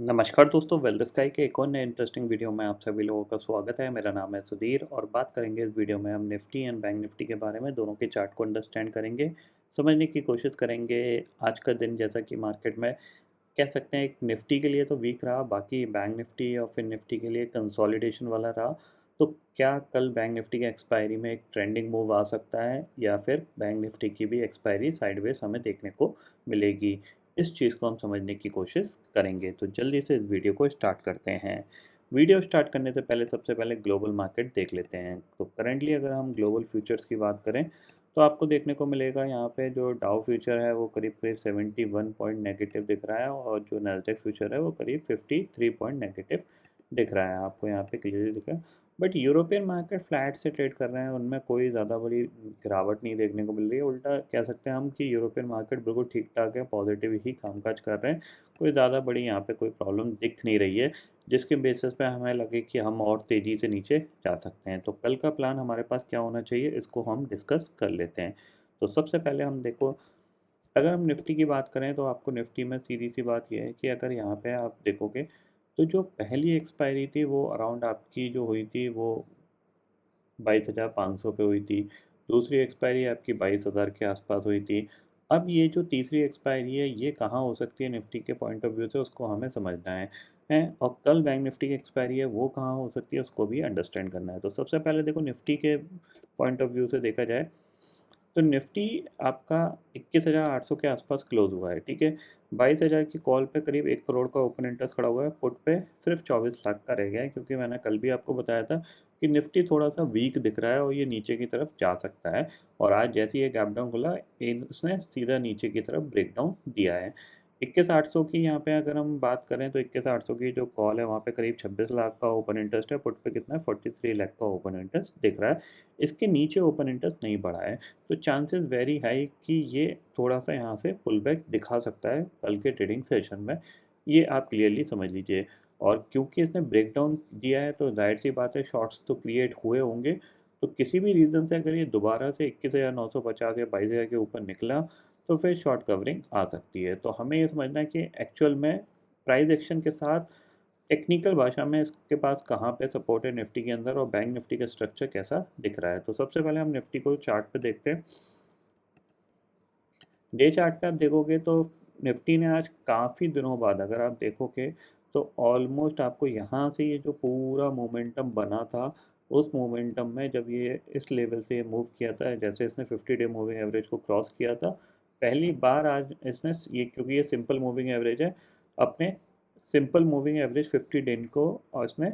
नमस्कार दोस्तों, wealth sky के एक और नए इंटरेस्टिंग वीडियो में आप सभी लोगों का स्वागत है। मेरा नाम है सुधीर और बात करेंगे इस वीडियो में हम निफ्टी एंड बैंक निफ्टी के बारे में। दोनों के चार्ट को अंडरस्टैंड करेंगे, समझने की कोशिश करेंगे। आज का दिन जैसा कि मार्केट में कह सकते हैं, एक निफ्टी के लिए तो वीक रहा, बाकी बैंक निफ्टी और फिर निफ्टी के लिए कंसोलिडेशन वाला रहा। तो क्या कल बैंक निफ्टी के एक्सपायरी में एक ट्रेंडिंग मूव आ सकता है या फिर बैंक निफ्टी की भी एक्सपायरी साइडवेज हमें देखने को मिलेगी? इस चीज़ को हम समझने की कोशिश करेंगे। तो जल्दी से इस वीडियो को स्टार्ट करते हैं। वीडियो स्टार्ट करने से पहले सबसे पहले ग्लोबल मार्केट देख लेते हैं। तो करंटली अगर हम ग्लोबल फ्यूचर्स की बात करें तो आपको देखने को मिलेगा यहाँ पे जो डाउ फ्यूचर है वो करीब करीब 71 पॉइंट नेगेटिव दिख रहा है और जो नैस्डैक फ्यूचर है वो करीब 53 पॉइंट नेगेटिव दिख रहा है। आपको यहाँ पे क्लियरली दिख रहा है। बट यूरोपियन मार्केट फ्लैट से ट्रेड कर रहे हैं, उनमें कोई ज़्यादा बड़ी गिरावट नहीं देखने को मिल रही है। उल्टा कह सकते हैं हम कि यूरोपियन मार्केट बिल्कुल ठीक ठाक है, पॉजिटिव ही कामकाज कर रहे हैं। कोई ज़्यादा बड़ी यहाँ पे कोई प्रॉब्लम दिख नहीं रही है जिसके बेसिस पे हमें लगे कि हम और तेज़ी से नीचे जा सकते हैं। तो कल का प्लान हमारे पास क्या होना चाहिए, इसको हम डिस्कस कर लेते हैं। तो सबसे पहले हम देखो, अगर हम निफ्टी की बात करें तो आपको निफ्टी में सीधी सी बात यह है कि अगर यहाँ पे आप देखोगे तो जो पहली एक्सपायरी थी वो अराउंड आपकी जो हुई थी वो 22,500 पे हुई थी। दूसरी एक्सपायरी आपकी 22,000 के आसपास हुई थी। अब ये जो तीसरी एक्सपायरी है ये कहाँ हो सकती है निफ्टी के पॉइंट ऑफ व्यू से, उसको हमें समझना है। और कल बैंक निफ्टी की एक्सपायरी है वो कहाँ हो सकती है, उसको भी अंडरस्टैंड करना है। तो सबसे पहले देखो, निफ्टी के पॉइंट ऑफ व्यू से देखा जाए तो निफ्टी आपका 21,800 के आसपास क्लोज हुआ है, ठीक है। 22,000 की कॉल पे करीब 1 करोड़ का ओपन इंटरेस्ट खड़ा हुआ है। पुट पे सिर्फ 24 लाख का रह गया है, क्योंकि मैंने कल भी आपको बताया था कि निफ्टी थोड़ा सा वीक दिख रहा है और ये नीचे की तरफ जा सकता है। और आज जैसे ही ये गैप डाउन खुला, उसने सीधा नीचे की तरफ ब्रेक डाउन दिया है। 21,800 की यहाँ पे अगर हम बात करें तो 21,800 की जो कॉल है वहाँ पे करीब 26 लाख का ओपन इंटरेस्ट है। पुट पे कितना है, 43 लाख का ओपन इंटरेस्ट दिख रहा है। इसके नीचे ओपन इंटरेस्ट नहीं बढ़ा है, तो चांसेस वेरी हाई कि ये थोड़ा सा यहाँ से पुल बैक दिखा सकता है कल के ट्रेडिंग सेशन में। ये आप क्लियरली समझ लीजिए। और क्योंकि इसने ब्रेक डाउन दिया है तो जाहिर सी बात है शॉर्ट्स तो क्रिएट हुए होंगे। तो किसी भी रीज़न से अगर ये दोबारा से 21,950 या 22,000 के ऊपर निकला तो फिर शॉर्ट कवरिंग आ सकती है। तो हमें ये समझना है कि एक्चुअल में प्राइस एक्शन के साथ टेक्निकल भाषा में इसके पास कहाँ पे सपोर्ट है निफ्टी के अंदर और बैंक निफ्टी का स्ट्रक्चर कैसा दिख रहा है। तो सबसे पहले हम निफ्टी को चार्ट पे देखते हैं। डे चार्ट पे आप देखोगे तो निफ्टी ने आज काफ़ी दिनों बाद अगर आप देखोगे तो ऑलमोस्ट आपको यहाँ से ये जो पूरा मोमेंटम बना था, उस मोमेंटम में जब ये इस लेवल से ये मूव किया था, जैसे इसने 50 डे मूविंग एवरेज को क्रॉस किया था पहली बार, आज इसने ये क्योंकि ये सिंपल मूविंग एवरेज है, अपने सिंपल मूविंग एवरेज 50 दिन को और इसने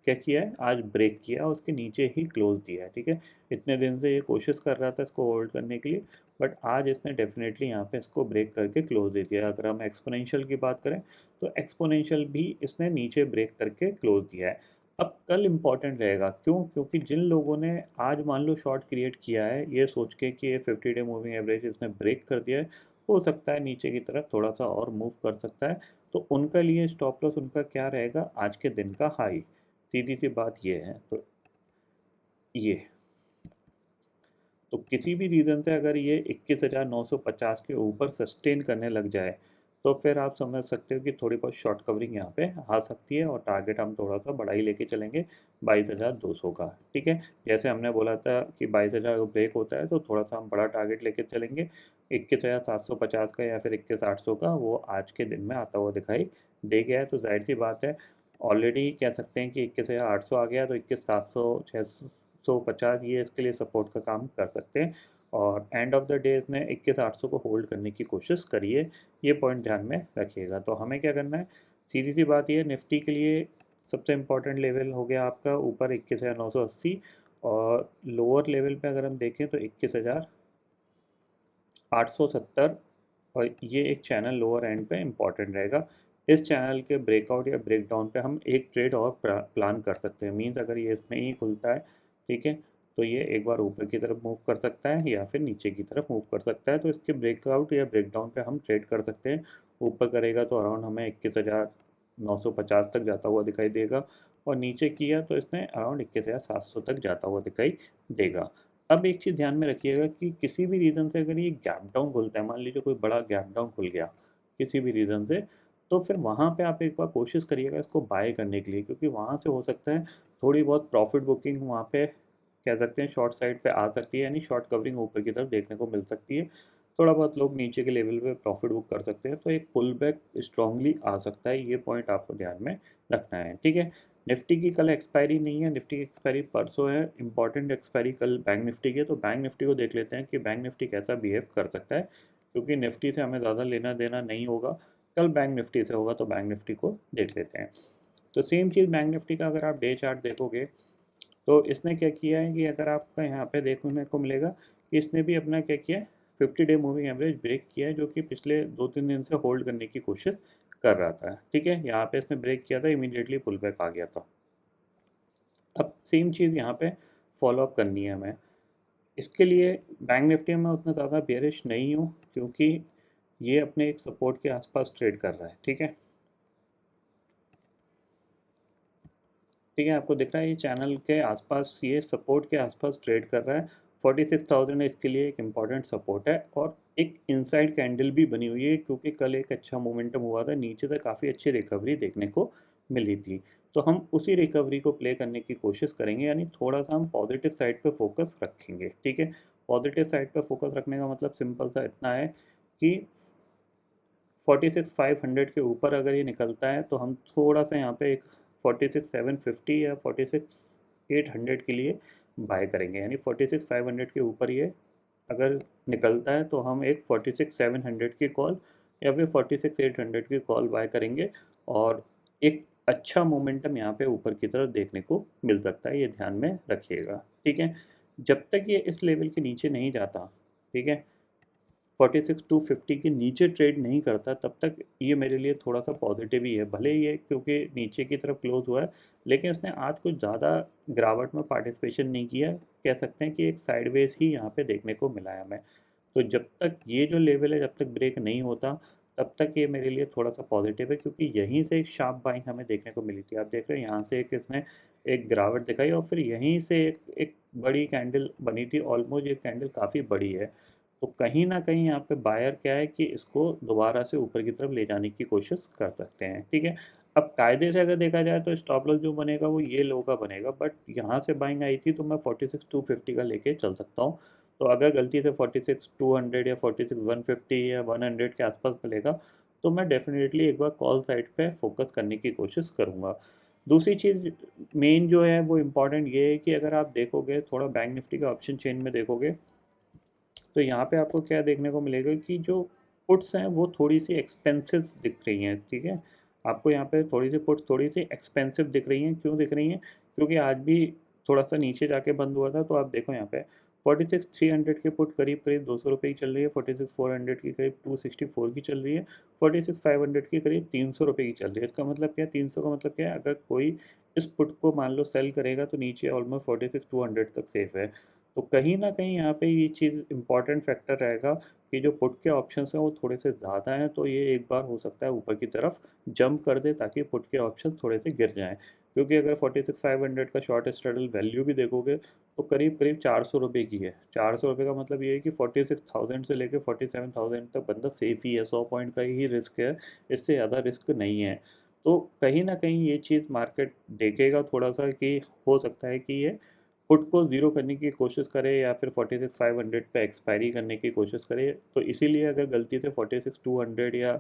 क्या किया है, आज ब्रेक किया, उसके नीचे ही क्लोज दिया है, ठीक है। इतने दिन से ये कोशिश कर रहा था इसको होल्ड करने के लिए, बट आज इसने डेफिनेटली यहाँ पे इसको ब्रेक करके क्लोज दे दिया। अगर हम एक्सपोनेंशियल की बात करें तो एक्सपोनेंशियल भी इसने नीचे ब्रेक करके क्लोज दिया है। अब कल इम्पॉर्टेंट रहेगा, क्यों? क्योंकि जिन लोगों ने आज मान लो शॉर्ट क्रिएट किया है ये सोच के कि ये 50 डे मूविंग एवरेज इसने ब्रेक कर दिया है, हो सकता है नीचे की तरफ थोड़ा सा और मूव कर सकता है, तो उनका लिए स्टॉप लॉस उनका क्या रहेगा, आज के दिन का हाई। सीधी सी बात ये है। तो ये तो किसी भी रीज़न से अगर ये 21,950 के ऊपर सस्टेन करने लग जाए तो फिर आप समझ सकते हो कि थोड़ी बहुत शॉर्ट कवरिंग यहाँ पे आ सकती है और टारगेट हम थोड़ा सा बड़ा ही लेके चलेंगे 22,200 का, ठीक है। जैसे हमने बोला था कि 22,000 ब्रेक होता है तो थोड़ा सा हम बड़ा टारगेट लेके चलेंगे। 21,750 का या फिर 21,800 का वो आज के दिन में आता हुआ दिखाई दे गया है। तो जाहिर सी बात है, ऑलरेडी कह सकते हैं कि 21,800 आ गया तो 21,700 650 ये इसके लिए सपोर्ट का काम कर सकते हैं। और एंड ऑफ द डे इसने 21,800 को होल्ड करने की कोशिश करिए, ये पॉइंट ध्यान में रखिएगा। तो हमें क्या करना है, सीधी सी बात ये, निफ्टी के लिए सबसे इम्पॉर्टेंट लेवल हो गया आपका ऊपर 21,980 और लोअर लेवल पे अगर हम देखें तो 21,870, और ये एक चैनल लोअर एंड पे इम्पॉर्टेंट रहेगा। इस चैनल के ब्रेकआउट या ब्रेकडाउन पे हम एक ट्रेड और प्लान कर सकते हैं। मीन्स अगर ये इसमें ही खुलता है, ठीक है, तो ये एक बार ऊपर की तरफ मूव कर सकता है या फिर नीचे की तरफ मूव कर सकता है। तो इसके ब्रेकआउट या ब्रेकडाउन पे हम ट्रेड कर सकते हैं। ऊपर करेगा तो अराउंड हमें 21,950 तक जाता हुआ दिखाई देगा और नीचे किया तो इसने अराउंड 21,700 तक जाता हुआ दिखाई देगा। अब एक चीज़ ध्यान में रखिएगा कि किसी भी रीज़न से अगर ये गैप डाउन खुलता है, मान लीजिए कोई बड़ा गैप डाउन खुल गया किसी भी रीज़न से, तो फिर वहाँ पे आप एक बार कोशिश करिएगा इसको बाय करने के लिए, क्योंकि वहाँ से हो सकता है थोड़ी बहुत प्रॉफिट बुकिंग वहाँ पे कह सकते हैं शॉर्ट साइड पे आ सकती है, यानी शॉर्ट कवरिंग ऊपर की तरफ देखने को मिल सकती है। थोड़ा बहुत लोग नीचे के लेवल पे प्रॉफिट बुक कर सकते हैं, तो एक पुल बैक स्ट्रांगली आ सकता है, ये पॉइंट आपको ध्यान में रखना है। ठीक है, निफ्टी की कल एक्सपायरी नहीं है, निफ्टी की एक्सपायरी परसों है, इंपॉर्टेंट एक्सपायरी कल बैंक निफ्टी की है। तो बैंक निफ्टी को देख लेते हैं कि बैंक निफ्टी कैसा बिहेव कर सकता है, क्योंकि निफ्टी से हमें ज़्यादा लेना देना नहीं होगा, कल बैंक निफ्टी से होगा, तो बैंक निफ्टी को देख लेते हैं। तो सेम चीज़ बैंक निफ्टी का अगर आप डे चार्ट देखोगे तो इसने क्या किया है कि अगर आपका यहाँ पे देखने को मिलेगा कि इसने भी अपना क्या किया है, 50 डे मूविंग एवरेज ब्रेक किया है, जो कि पिछले 2-3 दिन से होल्ड करने की कोशिश कर रहा था। ठीक है, यहाँ पे इसने ब्रेक किया था, इमीडिएटली पुल बैक आ गया था। अब सेम चीज़ यहाँ पे फॉलो अप करनी है हमें। इसके लिए बैंक निफ्टी में उतना ज़्यादा बेयरिश नहीं हूँ, क्योंकि ये अपने एक सपोर्ट के आसपास ट्रेड कर रहा है। ठीक है, ठीक है, आपको दिख रहा है ये चैनल के आसपास, ये सपोर्ट के आसपास ट्रेड कर रहा है। 46,000 इसके लिए एक इम्पॉर्टेंट सपोर्ट है, और एक इनसाइड कैंडल भी बनी हुई है, क्योंकि कल एक अच्छा मोमेंटम हुआ था, नीचे से काफ़ी अच्छी रिकवरी देखने को मिली थी। तो हम उसी रिकवरी को प्ले करने की कोशिश करेंगे, यानी थोड़ा सा हम पॉजिटिव साइड पे फोकस रखेंगे। ठीक है, पॉजिटिव साइड पे फोकस रखने का मतलब सिंपल सा इतना है कि 46,500 के ऊपर अगर ये निकलता है तो हम थोड़ा सा यहाँ पे एक 46,750 या 46,800 के लिए बाय करेंगे, यानी 46,500 के ऊपर ये अगर निकलता है तो हम एक 46,700 की कॉल या फिर 46,800 की कॉल बाय करेंगे, और एक अच्छा मोमेंटम यहाँ पे ऊपर की तरफ देखने को मिल सकता है, ये ध्यान में रखिएगा। ठीक है, जब तक ये इस लेवल के नीचे नहीं जाता, ठीक है, 46,250 के नीचे ट्रेड नहीं करता, तब तक ये मेरे लिए थोड़ा सा पॉजिटिव ही है। भले ही ये क्योंकि नीचे की तरफ क्लोज हुआ है, लेकिन इसने आज कुछ ज़्यादा गिरावट में पार्टिसिपेशन नहीं किया, कह सकते हैं कि एक साइडवेज ही यहाँ पे देखने को मिला है हमें। तो जब तक ये जो लेवल है, जब तक ब्रेक नहीं होता, तब तक ये मेरे लिए थोड़ा सा पॉजिटिव है, क्योंकि यहीं से एक शार्प बाइंग हमें देखने को मिली थी। आप देख रहे हैं यहाँ से एक इसने एक गिरावट दिखाई, और फिर यहीं से एक बड़ी कैंडल बनी थी, ऑलमोस्ट ये कैंडल काफ़ी बड़ी है। तो कहीं ना कहीं यहाँ पे बायर क्या है कि इसको दोबारा से ऊपर की तरफ ले जाने की कोशिश कर सकते हैं। ठीक है, अब कायदे से अगर देखा जाए तो स्टॉप लॉस जो बनेगा वो ये लो का बनेगा, बट यहाँ से बाइंग आई थी तो मैं 46,250 का लेके चल सकता हूँ। तो अगर गलती से 46,200 या 46,150 या 100 के आसपास मिलेगा, तो मैं डेफिनेटली एक बार कॉल साइड पे फोकस करने की कोशिश करूँगा। दूसरी चीज़ मेन जो है वो इम्पॉर्टेंट ये है कि अगर आप देखोगे थोड़ा बैंक निफ्टी का ऑप्शन चेन में देखोगे, तो यहाँ पे आपको क्या देखने को मिलेगा कि जो पुट्स हैं वो थोड़ी सी एक्सपेंसिव दिख रही हैं। ठीक है, आपको यहाँ पे थोड़ी सी पुट्स थोड़ी सी एक्सपेंसिव दिख रही हैं। क्यों दिख रही हैं? क्योंकि आज भी थोड़ा सा नीचे जाके बंद हुआ था, तो आप देखो यहाँ पे 46,300 की पुट करीब करीब 200 रुपये की चल रही है, 46,400 की करीब 264 की चल रही है, 46,500 की करीब 300 रुपये की चल रही है। इसका मतलब क्या है? 300 का मतलब क्या है? अगर कोई इस पुट को मान लो सेल करेगा तो नीचे ऑलमोस्ट 46,200 तक सेफ है। तो कहीं न कहीं यहाँ पे ये चीज़ इम्पॉर्टेंट फैक्टर रहेगा कि जो पुट के ऑप्शंस हैं वो थोड़े से ज़्यादा हैं, तो ये एक बार हो सकता है ऊपर की तरफ जंप कर दे, ताकि पुट के ऑप्शंस थोड़े से गिर जाएँ। क्योंकि अगर 46,500 का शॉर्ट स्ट्रैडल वैल्यू भी देखोगे तो करीब-करीब 400 रुपये की है। 400 रुपये का मतलब ये है कि 46,000 से लेके 47,000 तक बंदा सेफ ही है, 100 पॉइंट का ही रिस्क है, इससे ज़्यादा रिस्क नहीं है। तो कहीं न कहीं ये चीज़ मार्केट देखेगा थोड़ा-सा कि हो सकता है कि ये पुट को ज़ीरो करने की कोशिश करे या फिर 46,500 पे एक्सपायरी करने की कोशिश करे। तो इसीलिए अगर गलती से 46,200 या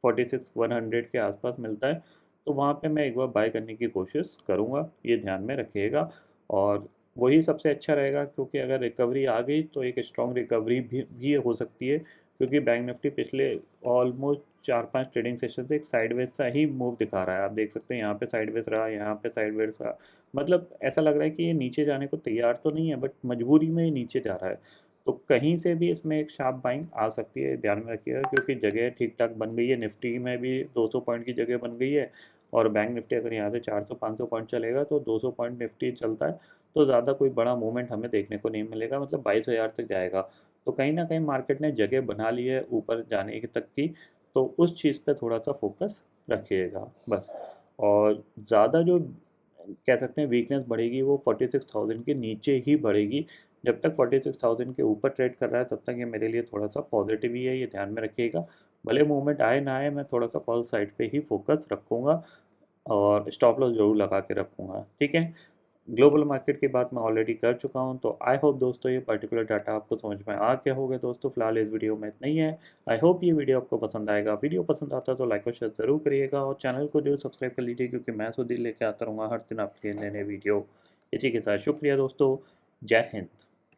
46,100 के आसपास मिलता है, तो वहाँ पे मैं एक बार बाय करने की कोशिश करूँगा, ये ध्यान में रखिएगा। और वही सबसे अच्छा रहेगा, क्योंकि अगर रिकवरी आ गई तो एक स्ट्रॉन्ग रिकवरी भी हो सकती है, क्योंकि बैंक निफ्टी पिछले ऑलमोस्ट 4-5 ट्रेडिंग सेशन से एक साइडवेज सा ही मूव दिखा रहा है। आप देख सकते हैं यहाँ पे साइडवेज रहा, यहाँ पे साइडवेज रहा, मतलब ऐसा लग रहा है कि ये नीचे जाने को तैयार तो नहीं है, बट मजबूरी में ये नीचे जा रहा है। तो कहीं से भी इसमें एक शार्प बाइंग आ सकती है, ध्यान में रखिएगा, क्योंकि जगह ठीक ठाक बन गई है। निफ्टी में भी 200 पॉइंट की जगह बन गई है, और बैंक निफ्टी अगर यहाँ से 400-500 पॉइंट चलेगा तो 200 पॉइंट निफ्टी चलता है, तो ज़्यादा कोई बड़ा मूवमेंट हमें देखने को नहीं मिलेगा, मतलब 22,000 तक जाएगा। तो कहीं ना कहीं मार्केट ने जगह बना ली है ऊपर जाने की तक की, तो उस चीज़ पे थोड़ा सा फोकस रखिएगा बस। और ज़्यादा जो कह सकते हैं वीकनेस बढ़ेगी वो 46,000 के नीचे ही बढ़ेगी। जब तक 46,000 के ऊपर ट्रेड कर रहा है तब तक ये मेरे लिए थोड़ा सा पॉजिटिव ही है, ये ध्यान में रखिएगा। भले मूवमेंट आए ना आए, मैं थोड़ा सा कॉल साइड पे ही फोकस रखूँगा और स्टॉप लॉस ज़रूर लगा के रखूँगा, ठीक है। ग्लोबल मार्केट की बात मैं ऑलरेडी कर चुका हूँ, तो आई होप दोस्तों ये पर्टिकुलर डाटा आपको समझ में आ गया होगा दोस्तों। फिलहाल इस वीडियो में इतना ही है। आई होप ये वीडियो आपको पसंद आएगा। वीडियो पसंद आता है तो लाइक और शेयर ज़रूर करिएगा और चैनल को जो सब्सक्राइब कर लीजिए, क्योंकि मैं सुधीर लेके आता रहूँगा हर दिन आपके लिए नए नए वीडियो। इसी के साथ शुक्रिया दोस्तों। जय हिंद।